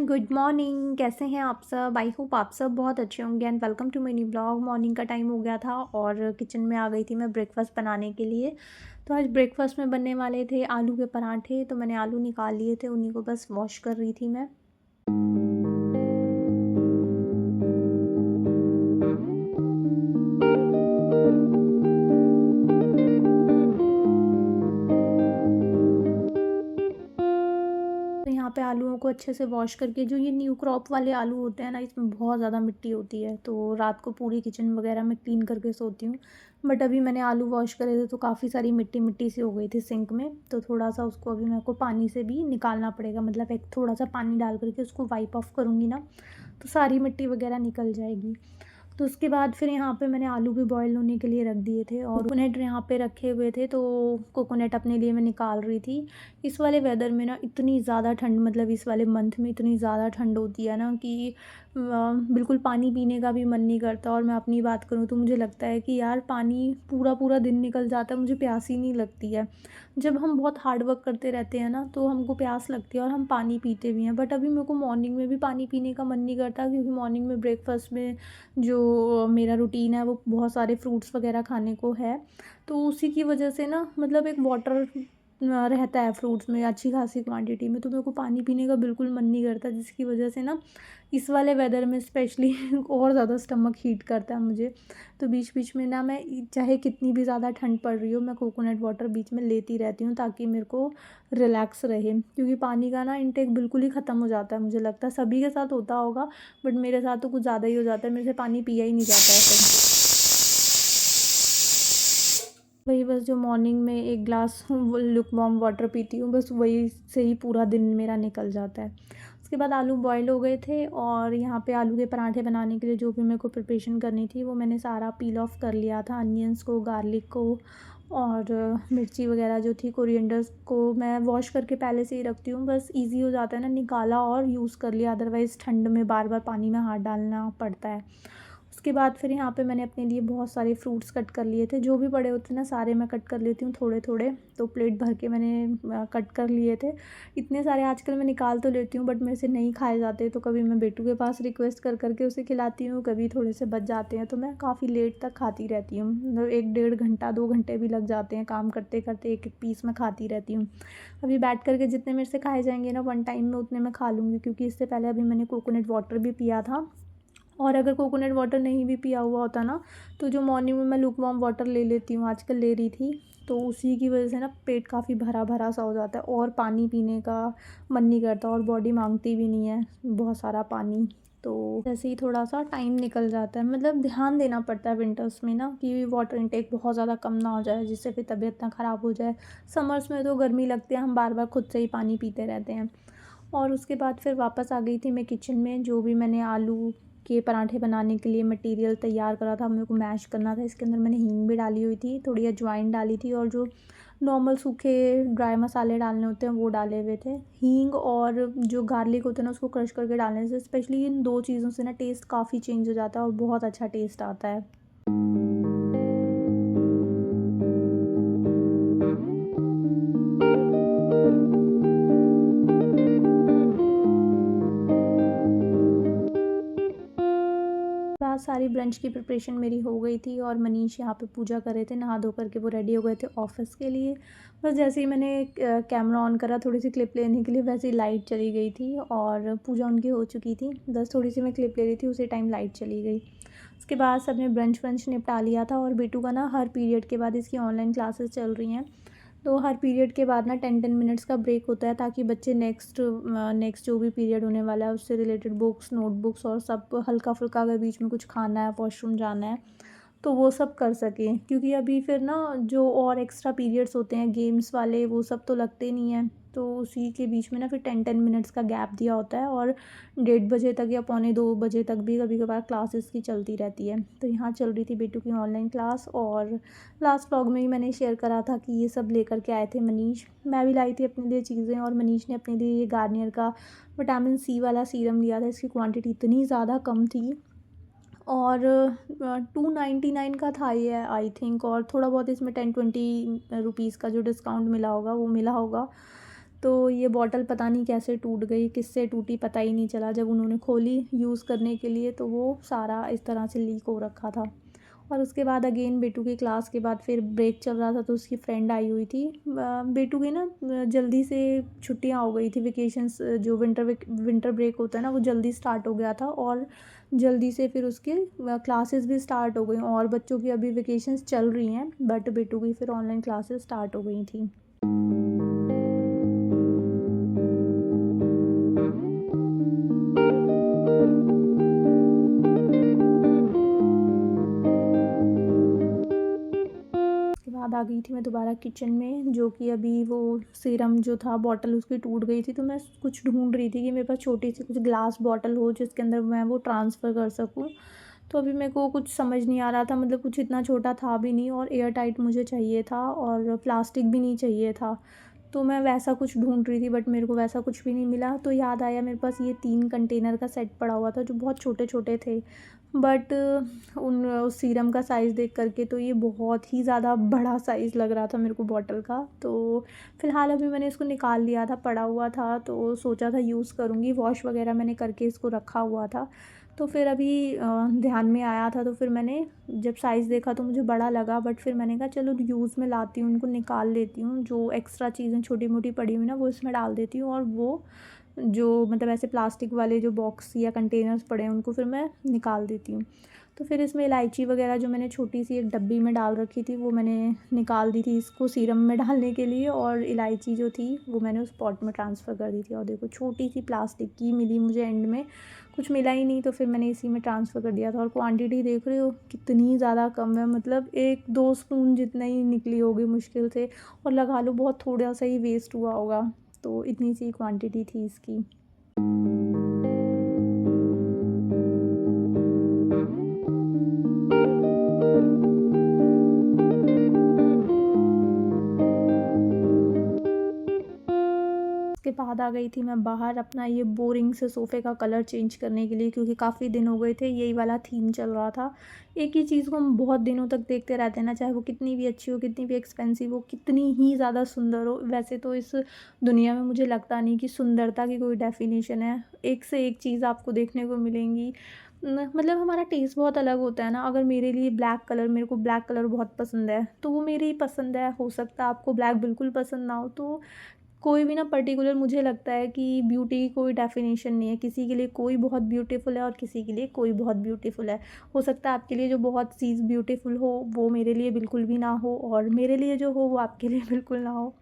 Good morning. कैसे हैं आप सब? आई होप आप सब बहुत अच्छे होंगे and welcome to my new blog. Morning का टाइम हो गया था और किचन में आ गई थी मैं ब्रेकफास्ट बनाने के लिए। तो आज ब्रेकफास्ट में बनने वाले थे आलू के पराठे। तो मैंने आलू निकाल लिए थे, उन्हीं को बस वॉश कर रही थी मैं। तो यहाँ पे आलूओं को अच्छे से वॉश करके, जो ये न्यू क्रॉप वाले आलू होते हैं ना, इसमें बहुत ज़्यादा मिट्टी होती है, तो रात को पूरी किचन वगैरह में क्लीन करके सोती हूँ। बट अभी मैंने आलू वॉश करे थे तो काफ़ी सारी मिट्टी मिट्टी सी हो गई थी सिंक में, तो थोड़ा सा उसको अभी मेरे को पानी से भी निकालना पड़ेगा। मतलब एक थोड़ा सा पानी डाल करके उसको वाइप ऑफ करूँगी ना, तो सारी मिट्टी वगैरह निकल जाएगी। तो उसके बाद फिर यहाँ पे मैंने आलू भी बॉयल होने के लिए रख दिए थे और कोकोनट यहाँ पे रखे हुए थे, तो कोकोनट अपने लिए मैं निकाल रही थी। इस वाले वेदर में ना इतनी ज़्यादा ठंड, मतलब इस वाले मंथ में इतनी ज़्यादा ठंड होती है ना कि बिल्कुल पानी पीने का भी मन नहीं करता। और मैं अपनी बात करूँ तो मुझे लगता है कि यार पानी पूरा पूरा दिन निकल जाता है, मुझे प्यास ही नहीं लगती है। जब हम बहुत हार्ड वर्क करते रहते हैं ना तो हमको प्यास लगती है और हम पानी पीते भी हैं। बट अभी मेरे को मॉर्निंग में भी पानी पीने का मन नहीं करता, क्योंकि मॉर्निंग में ब्रेकफास्ट में जो मेरा रूटीन है वो बहुत सारे फ्रूट्स वगैरह खाने को है। तो उसी की वजह से ना, मतलब एक वाटर रहता है फ्रूट्स में अच्छी खासी क्वांटिटी में, तो मेरे को पानी पीने का बिल्कुल मन नहीं करता, जिसकी वजह से ना इस वाले वेदर में स्पेशली और ज़्यादा स्टमक हीट करता है मुझे। तो बीच बीच में ना, मैं चाहे कितनी भी ज़्यादा ठंड पड़ रही हो, मैं कोकोनट वाटर बीच में लेती रहती हूँ ताकि मेरे को रिलैक्स रहे। क्योंकि पानी का ना इंटेक बिल्कुल ही ख़त्म हो जाता है, मुझे लगता है सभी के साथ होता होगा, बट मेरे साथ तो कुछ ज़्यादा ही हो जाता है, मेरे से पानी पिया ही नहीं जाता है फिर। वही बस, जो मॉर्निंग में एक ग्लास वो लुकवार्म वाटर पीती हूँ, बस वही से ही पूरा दिन मेरा निकल जाता है। उसके बाद आलू बॉयल हो गए थे और यहाँ पे आलू के पराठे बनाने के लिए जो भी मेरे को प्रिपरेशन करनी थी वो मैंने सारा पील ऑफ कर लिया था। अनियंस को, गार्लिक को और मिर्ची वगैरह जो थी, कोरिएंडर्स को मैं वॉश करके पहले से ही रखती हूँ, बस ईज़ी हो जाता है ना, निकाला और यूज़ कर लिया। अदरवाइज़ ठंड में बार बार पानी में हाथ डालना पड़ता है। उसके बाद फिर यहाँ पे मैंने अपने लिए बहुत सारे फ्रूट्स कट कर लिए थे, जो भी बड़े होते हैं ना सारे मैं कट कर लेती हूँ थोड़े थोड़े। तो प्लेट भर के मैंने कट कर लिए थे। इतने सारे आजकल मैं निकाल तो लेती हूँ बट मेरे से नहीं खाए जाते, तो कभी मैं बेटू के पास रिक्वेस्ट कर करके उसे खिलाती हूँ, कभी थोड़े से बच जाते हैं तो मैं काफ़ी लेट तक खाती रहती हूँ। मतलब 1 डेढ़ घंटा 2 घंटे भी लग जाते हैं काम करते करते, एक एक पीस मैं खाती रहती हूँ। अभी बैठ करके जितने मेरे से खाए जाएंगे ना वन टाइम में, उतने मैं खा लूँगी, क्योंकि इससे पहले अभी मैंने कोकोनट वाटर भी पिया था। और अगर कोकोनट वाटर नहीं भी पिया हुआ होता ना, तो जो मॉर्निंग में मैं लुकवार्म वाटर ले लेती हूँ, आजकल ले रही थी, तो उसी की वजह से ना पेट काफ़ी भरा भरा सा हो जाता है और पानी पीने का मन नहीं करता और बॉडी मांगती भी नहीं है बहुत सारा पानी। तो जैसे ही थोड़ा सा टाइम निकल जाता है, मतलब ध्यान देना पड़ता है विंटर्स में ना कि वाटर इनटेक बहुत ज़्यादा कम ना हो जाए, जिससे फिर तबीयत ना ख़राब हो जाए। समर्स में तो गर्मी लगती है, हम बार बार खुद से ही पानी पीते रहते हैं। और उसके बाद फिर वापस आ गई थी मैं किचन में। जो भी मैंने आलू के पराठे बनाने के लिए मटेरियल तैयार करा था, मेरे को मैश करना था। इसके अंदर मैंने हींग भी डाली हुई थी, थोड़ी अजवाइन डाली थी और जो नॉर्मल सूखे ड्राई मसाले डालने होते हैं वो डाले हुए थे। हींग और जो गार्लिक होता है ना, उसको क्रश करके डालने से, स्पेशली इन दो चीज़ों से ना टेस्ट काफ़ी चेंज हो जाता है और बहुत अच्छा टेस्ट आता है। बाद सारी ब्रंच की प्रिपरेशन मेरी हो गई थी और मनीष यहाँ पे पूजा कर रहे थे, नहा धो करके वो रेडी हो गए थे ऑफिस के लिए। बस जैसे ही मैंने कैमरा ऑन करा थोड़ी सी क्लिप लेने के लिए, वैसे ही लाइट चली गई थी और पूजा उनकी हो चुकी थी। बस थोड़ी सी मैं क्लिप ले रही थी, उसी टाइम लाइट चली गई। उसके बाद सबने ब्रंच व्रंच निपटा लिया था और बेटू का ना हर पीरियड के बाद इसकी ऑनलाइन क्लासेस चल रही हैं, तो हर पीरियड के बाद ना 10-10 मिनट्स का ब्रेक होता है, ताकि बच्चे नेक्स्ट जो भी पीरियड होने वाला है उससे रिलेटेड बुक्स, नोटबुक्स और सब हल्का फुल्का, अगर बीच में कुछ खाना है, वॉशरूम जाना है, तो वो सब कर सकें। क्योंकि अभी फिर ना जो और एक्स्ट्रा पीरियड्स होते हैं गेम्स वाले, वो सब तो लगते नहीं हैं, तो उसी के बीच में ना फिर 10-10 मिनट्स का गैप दिया होता है और 1:30 बजे तक या पौने 2 बजे तक भी कभी कभार क्लासेस की चलती रहती है। तो यहाँ चल रही थी बेटू की ऑनलाइन क्लास। और लास्ट व्लॉग में ही मैंने शेयर करा था कि ये सब लेकर के आए थे मनीष। मैं भी लाई थी अपने लिए चीज़ें और मनीष ने अपने लिए ये गार्नियर का विटामिन सी वाला सीरम लिया था। इसकी क्वांटिटी इतनी ज़्यादा कम थी और 299 का था ये आई थिंक, और थोड़ा बहुत इसमें 10-20 रुपीज़ का जो डिस्काउंट मिला होगा वो मिला होगा। तो ये बॉटल पता नहीं कैसे टूट गई, किससे टूटी पता ही नहीं चला। जब उन्होंने खोली यूज़ करने के लिए तो वो सारा इस तरह से लीक हो रखा था। और उसके बाद अगेन बेटू की क्लास के बाद फिर ब्रेक चल रहा था, तो उसकी फ्रेंड आई हुई थी। बेटू की ना जल्दी से छुट्टियां हो गई थी, वेकेशंस जो विंटर ब्रेक होता है ना, वो जल्दी स्टार्ट हो गया था। और जल्दी से फिर उसके क्लासेस भी स्टार्ट हो गई, और बच्चों की अभी वेकेशंस चल रही हैं, बट बेटू की फिर ऑनलाइन क्लासेस स्टार्ट हो गई थी। उसके बाद आ गई थी मैं दोबारा किचन में, जो कि अभी वो सीरम जो था बॉटल उसकी टूट गई थी। तो मैं कुछ ढूंढ रही थी कि मेरे पास छोटी सी कुछ ग्लास बॉटल हो जिसके अंदर मैं वो ट्रांसफ़र कर सकूं। तो अभी मेरे को कुछ समझ नहीं आ रहा था, मतलब कुछ इतना छोटा था भी नहीं, और एयर टाइट मुझे चाहिए था, और प्लास्टिक भी नहीं चाहिए था। तो मैं वैसा कुछ ढूंढ रही थी, बट मेरे को वैसा कुछ भी नहीं मिला। तो याद आया मेरे पास ये 3 कंटेनर का सेट पड़ा हुआ था जो बहुत छोटे छोटे थे, बट उन उस सीरम का साइज़ देख करके तो ये बहुत ही ज़्यादा बड़ा साइज़ लग रहा था मेरे को बॉटल का। तो फ़िलहाल अभी मैंने इसको निकाल लिया था, पड़ा हुआ था, तो सोचा था यूज़ करूँगी। वॉश वगैरह मैंने करके इसको रखा हुआ था। तो फिर अभी ध्यान में आया था, तो फिर मैंने जब साइज़ देखा तो मुझे बड़ा लगा, बट फिर मैंने कहा चलो यूज़ में लाती हूँ, उनको निकाल लेती हूँ, जो एक्स्ट्रा चीज़ें छोटी मोटी पड़ी हुई ना वो इसमें डाल देती हूँ, और वो जो मतलब ऐसे प्लास्टिक वाले जो बॉक्स या कंटेनर्स पड़े हैं उनको फिर मैं निकाल देती हूँ। तो फिर इसमें इलायची वगैरह जो मैंने छोटी सी एक डब्बी में डाल रखी थी वो मैंने निकाल दी थी इसको सीरम में डालने के लिए, और इलायची जो थी वो मैंने उस पॉट में ट्रांसफ़र कर दी थी। और देखो छोटी सी प्लास्टिक की मिली मुझे, एंड में कुछ मिला ही नहीं, तो फिर मैंने इसी में ट्रांसफ़र कर दिया था। और क्वांटिटी देख रहे हो कितनी ज़्यादा कम है, मतलब 1-2 स्पून जितना ही निकली होगी मुश्किल से, और लगा लो बहुत थोड़ा सा ही वेस्ट हुआ होगा। तो इतनी सी क्वांटिटी थी इसकी। उसके बाद आ गई थी मैं बाहर अपना ये बोरिंग से सोफ़े का कलर चेंज करने के लिए, क्योंकि काफ़ी दिन हो गए थे यही वाला थीम चल रहा था। एक ही चीज़ को हम बहुत दिनों तक देखते रहते हैं ना, चाहे वो कितनी भी अच्छी हो, कितनी भी एक्सपेंसिव हो, कितनी ही ज़्यादा सुंदर हो। वैसे तो इस दुनिया में मुझे लगता नहीं कि सुंदरता की कोई डेफिनेशन है। एक से एक चीज़ आपको देखने को मिलेंगी। मतलब हमारा टेस्ट बहुत अलग होता है ना। अगर मेरे लिए मेरे को ब्लैक कलर बहुत पसंद है, तो वो मेरी ही पसंद है। हो सकता है आपको ब्लैक बिल्कुल पसंद ना हो। तो कोई भी ना पर्टिकुलर, मुझे लगता है कि ब्यूटी की कोई डेफिनेशन नहीं है। किसी के लिए कोई बहुत ब्यूटीफुल है और किसी के लिए कोई बहुत ब्यूटीफुल है। हो सकता है आपके लिए जो बहुत चीज़ ब्यूटीफुल हो वो मेरे लिए बिल्कुल भी ना हो, और मेरे लिए जो हो वो आपके लिए बिल्कुल ना हो।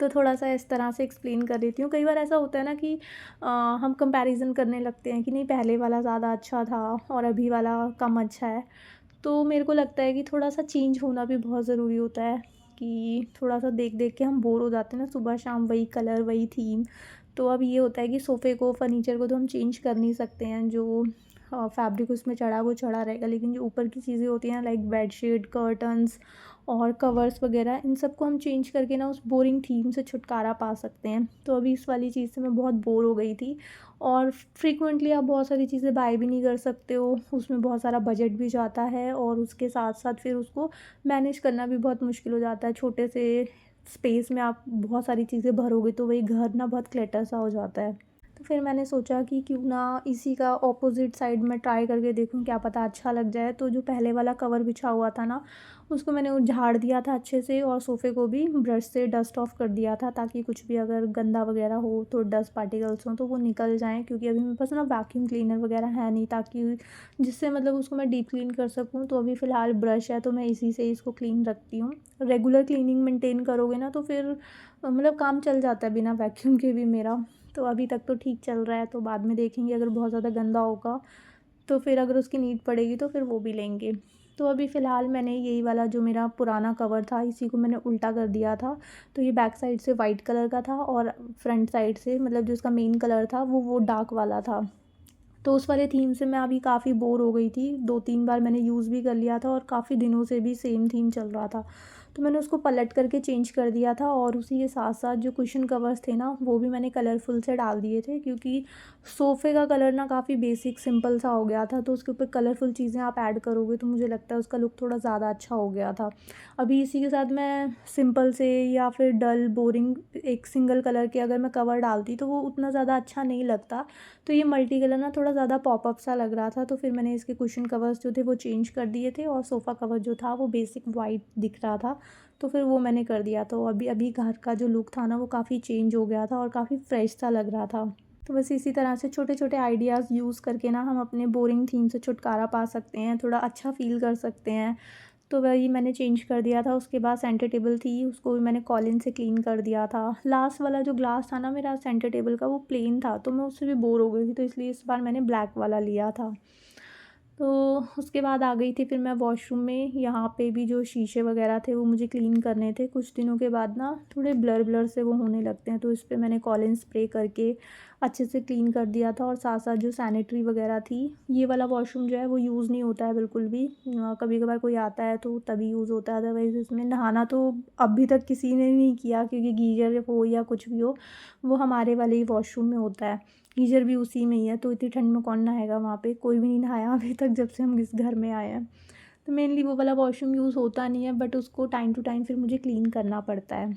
तो थोड़ा-सा इस तरह से एक्सप्लेन कर देती हूँ। कई बार ऐसा होता है ना कि हम कंपैरिज़न करने लगते हैं कि नहीं पहले वाला ज़्यादा अच्छा था और अभी वाला कम अच्छा है। तो मेरे को लगता है कि थोड़ा-सा चेंज होना भी बहुत ज़रूरी होता है, कि थोड़ा-सा देख-देख के हम बोर हो जाते हैं ना, सुबह-शाम वही कलर, वही थीम। तो अब ये होता है कि सोफ़े को, फर्नीचर को तो हम चेंज कर नहीं सकते हैं, जो फैब्रिक उसमें चढ़ा वो चढ़ा रहेगा, लेकिन जो ऊपर की चीज़ें होती हैं लाइक बेडशीट, कर्टन्स और कवर्स वगैरह, इन सबको हम चेंज करके ना उस बोरिंग थीम से छुटकारा पा सकते हैं। तो अभी इस वाली चीज़ से मैं बहुत बोर हो गई थी, और फ्रीक्वेंटली आप बहुत सारी चीज़ें बाय भी नहीं कर सकते हो, उसमें बहुत सारा बजट भी जाता है, और उसके साथ-साथ फिर उसको मैनेज करना भी बहुत मुश्किल हो जाता है। छोटे से स्पेस में आप बहुत सारी चीज़ें भरोगे तो वही घर ना बहुत क्लटर सा हो जाता है। तो फिर मैंने सोचा कि क्यों ना इसी का ऑपोज़िट साइड में ट्राई करके देखूँ, क्या पता अच्छा लग जाए। तो जो पहले वाला कवर बिछा हुआ था ना, उसको मैंने झाड़ दिया था अच्छे से, और सोफ़े को भी ब्रश से डस्ट ऑफ कर दिया था, ताकि कुछ भी अगर गंदा वगैरह हो तो डस्ट पार्टिकल्स हों तो वो निकल जाएँ। क्योंकि अभी मेरे पास ना वैक्यूम क्लीनर वगैरह है नहीं, ताकि जिससे मतलब उसको मैं डीप क्लीन कर सकूँ। तो अभी फ़िलहाल ब्रश है तो मैं इसी से इसको क्लीन रखती हूँ। रेगुलर क्लीनिंग मेंटेन करोगे ना तो फिर मतलब काम चल जाता है बिना वैक्यूम के भी मेरा। तो अभी तक तो ठीक चल रहा है, तो बाद में देखेंगे अगर बहुत ज़्यादा गंदा होगा तो फिर अगर उसकी नीड पड़ेगी तो फिर वो भी लेंगे। तो अभी फ़िलहाल मैंने यही वाला जो मेरा पुराना कवर था इसी को मैंने उल्टा कर दिया था। तो ये बैक साइड से वाइट कलर का था, और फ्रंट साइड से मतलब जो इसका मेन कलर था वो डार्क वाला था। तो उस वाले थीम से मैं अभी काफ़ी बोर हो गई थी। 2-3 बार मैंने यूज़ भी कर लिया था, और काफ़ी दिनों से भी सेम थीम चल रहा था। तो मैंने उसको पलट करके चेंज कर दिया था। और उसी के साथ साथ जो कुशन कवर्स थे ना, वो भी मैंने कलरफुल से डाल दिए थे, क्योंकि सोफ़े का कलर ना काफ़ी बेसिक सिंपल सा हो गया था, तो उसके ऊपर कलरफुल चीज़ें आप ऐड करोगे तो मुझे लगता है उसका लुक थोड़ा ज़्यादा अच्छा हो गया था। अभी इसी के साथ मैं सिंपल से या फिर डल बोरिंग एक सिंगल कलर के अगर मैं कवर डालती तो वो उतना ज़्यादा अच्छा नहीं लगता। तो ये मल्टी कलर ना थोड़ा ज़्यादा पॉपअप सा लग रहा था, तो फिर मैंने इसके कुशन कवर्स जो थे वो चेंज कर दिए थे, और सोफ़ा कवर जो था वो बेसिक वाइट दिख रहा था, तो फिर वो मैंने कर दिया। तो अभी अभी घर का जो लुक था ना वो काफ़ी चेंज हो गया था और काफ़ी फ्रेश सा लग रहा था। तो बस इसी तरह से छोटे छोटे आइडियाज़ यूज़ करके ना हम अपने बोरिंग थीम से छुटकारा पा सकते हैं, थोड़ा अच्छा फ़ील कर सकते हैं। तो वही मैंने चेंज कर दिया था। उसके बाद सेंटर टेबल थी, उसको भी मैंने कॉलिन से क्लीन कर दिया था। लास्ट वाला जो ग्लास था ना मेरा सेंटर टेबल का, वो प्लेन था, तो मैं उससे भी बोर हो गई थी, तो इसलिए इस बार मैंने ब्लैक वाला लिया था। तो उसके बाद आ गई थी फिर मैं वॉशरूम में। यहाँ पे भी जो शीशे वगैरह थे वो मुझे क्लीन करने थे। कुछ दिनों के बाद ना थोड़े ब्लर ब्लर से वो होने लगते हैं, तो इस पे मैंने कॉलिन स्प्रे करके अच्छे से क्लीन कर दिया था। और साथ साथ जो सैनिटरी वगैरह थी, ये वाला वॉशरूम जो है वो यूज़ नहीं होता है बिल्कुल भी। कभी कभार कोई आता है तो तभी यूज़ होता है, अदरवाइज़ इसमें नहाना तो अभी तक किसी ने नहीं किया, क्योंकि गीजर हो या कुछ भी हो, वो हमारे वाले ही वॉशरूम में होता है। गीज़र भी उसी में ही है, तो इतनी ठंड में कौन नहाएगा वहाँ पे, कोई भी नहीं नहाया अभी तक जब से हम इस घर में आए हैं। तो मेनली वो वाला वॉशरूम यूज़ होता नहीं है, बट उसको टाइम टू टाइम फिर मुझे क्लीन करना पड़ता है।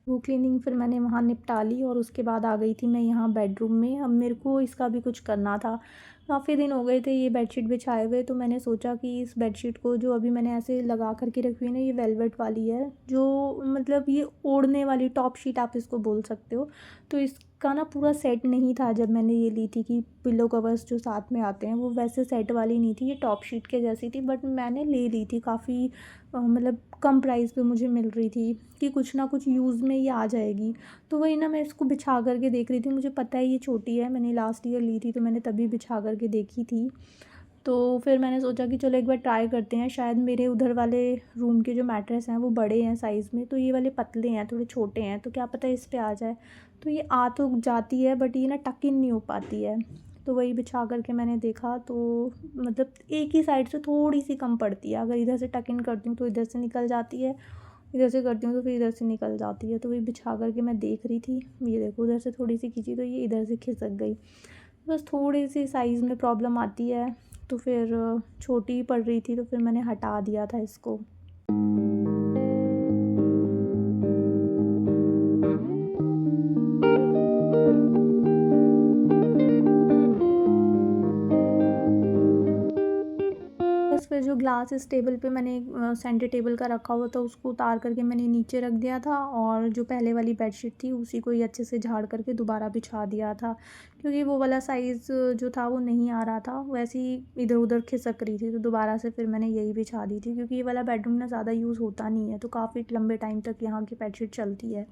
वो क्लीनिंग फिर मैंने वहाँ निपटा ली, और उसके बाद आ गई थी मैं यहाँ बेडरूम में। अब मेरे को इसका भी कुछ करना था। काफ़ी दिन हो गए थे ये बेडशीट बिछाए हुए, तो मैंने सोचा कि इस बेडशीट को जो अभी मैंने ऐसे लगा करके रखी हुई है ना, ये वेलवेट वाली है, जो मतलब ये ओढ़ने वाली टॉप शीट आप इसको बोल सकते हो। तो इसका ना पूरा सेट नहीं था जब मैंने ये ली थी, कि पिलो कवर्स जो साथ में आते हैं वो वैसे सेट वाली नहीं थी, ये टॉप शीट के जैसी थी, बट मैंने ले ली थी काफ़ी मतलब कम प्राइस पे मुझे मिल रही थी, कि कुछ ना कुछ यूज़ में ये आ जाएगी। तो वही ना मैं इसको बिछा करके देख रही थी। मुझे पता है ये छोटी है, मैंने लास्ट ईयर ली थी, तो मैंने तभी बिछा करके देखी थी। तो फिर मैंने सोचा कि चलो एक बार ट्राई करते हैं। शायद मेरे उधर वाले रूम के जो मैट्रेस हैं वो बड़े हैं साइज़ में, तो ये वाले पतले हैं, थोड़े छोटे हैं, तो क्या पता इस पे आ जाए। तो ये आ तो जाती है, बट ये ना टक इन नहीं हो पाती है। तो वही बिछा करके मैंने देखा, तो मतलब एक ही साइड से थोड़ी सी कम पड़ती है। अगर इधर से टक इन करती हूँ तो इधर से निकल जाती है, इधर से करती हूँ तो फिर इधर से निकल जाती है। तो वही बिछा करके मैं देख रही थी, ये देखो उधर से थोड़ी सी खींची तो ये इधर से खिसक गई। बस थोड़ी सी साइज़ में प्रॉब्लम आती है, तो फिर छोटी पड़ रही थी, तो फिर मैंने हटा दिया था इसको। बस फिर जो ग्लास इस टेबल पे मैंने सेंटर टेबल का रखा हुआ था, उसको उतार करके मैंने नीचे रख दिया था, और जो पहले वाली बेडशीट थी उसी को ही अच्छे से झाड़ करके दोबारा बिछा दिया था, क्योंकि वो वाला साइज़ जो था वो नहीं आ रहा था, वैसे ही इधर उधर खिसक रही थी। तो दोबारा से फिर मैंने यही बिछा दी थी, क्योंकि ये वाला बेडरूम ना ज़्यादा यूज़ होता नहीं है, तो काफ़ी लंबे टाइम तक यहाँ की बेडशीट चलती है।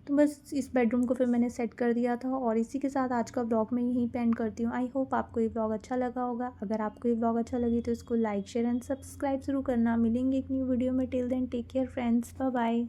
तो बस इस बेडरूम को फिर मैंने सेट कर दिया था, और इसी के साथ आज का व्लॉग मैं यहीं पे एंड करती हूँ। आई होप आपको ये व्लॉग अच्छा लगा होगा। अगर आपको ये व्लॉग अच्छा लगी तो इसको लाइक शेयर एंड सब्सक्राइब ज़रूर करना। मिलेंगे एक न्यू वीडियो में। Till then take care friends, bye bye.